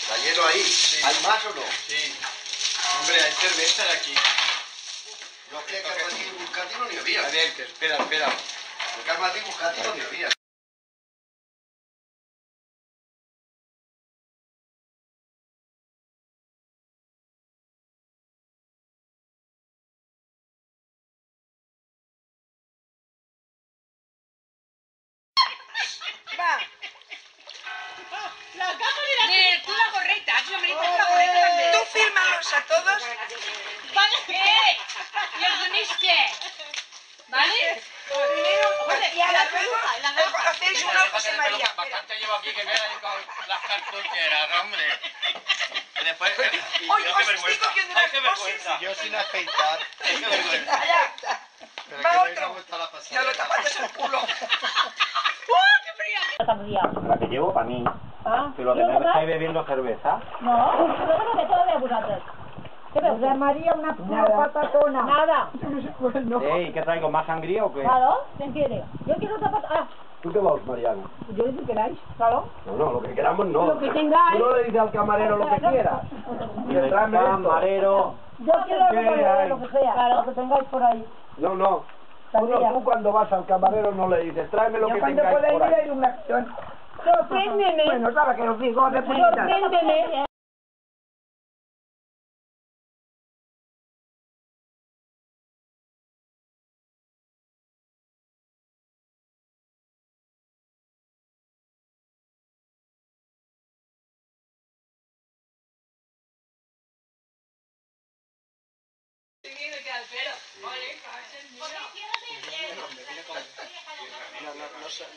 ¿La hielo ahí? Sí. ¿Hay más o no? Sí. Hombre, hay cerveza de aquí. Lo que Carmatí buscatino ni había. A ver, que espera. Lo que Carmatí buscatino ni había. Va. La cámara de tú la correcta, yo me dices la correcta también. Tú fírmalos a todos. ¿Vale? Los uniste. ¿Vale? Y ahora luego hacéis una José María. Bastante llevo aquí que vean ahí con las cartucheras, hombre. Y después... Hoy os estoy cogiendo Ay, qué unas vergüenza. cosas. Yo sin afeitar. Ay, qué vergüenza. Allá. Pero Va que doy una otro. vuelta a la Ya pasada. lo tapaste el culo. ¡Qué fría! La que llevo para mí. Ah, Que lo que me estáis bebiendo cerveza. no, nosotros de todo de vosaltres. ¿Qué ves? José María, una patatona. Nada. No. Ey, ¿qué traigo? ¿Más sangría o qué? Claro, ¿quién quiere? Yo quiero zapatos. Ah, ¿Tú qué vas, Mariana? yo lo que queráis, claro. No, lo que queramos no. Lo que tengáis. Tú no le dices al camarero lo que quiera. Y el tráeme esto. camarero. Yo quiero ¿Qué hay? lo que sea, claro, lo que tengáis por ahí. No. Sangría. Tú cuando vas al camarero no le dices, tráeme lo que tengáis por ahí. una acción. Sorpréndeme. Bueno, sabes que os digo de Sorpréndeme.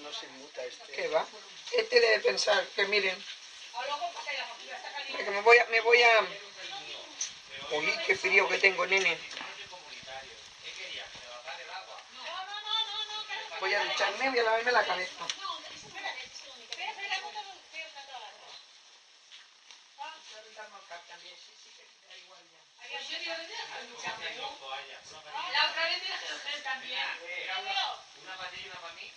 No se inmuta este. ¿Qué va? Este debe pensar que miren. Que me voy a... Uy, qué frío que tengo, nene. Voy a ducharme, voy a lavarme la cabeza. La otra vez me la cogí también. Una para ti y una para mí.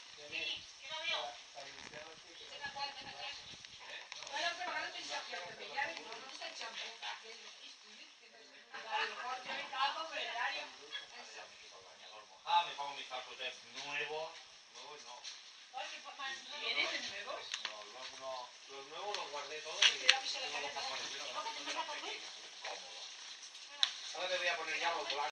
Ah, me pongo mis calzones nuevos. Nuevos no. ¿Tienes de nuevos? No, los nuevos los guardé todos y tengo los cajones llenos. Ahora me voy a poner ya los blancos.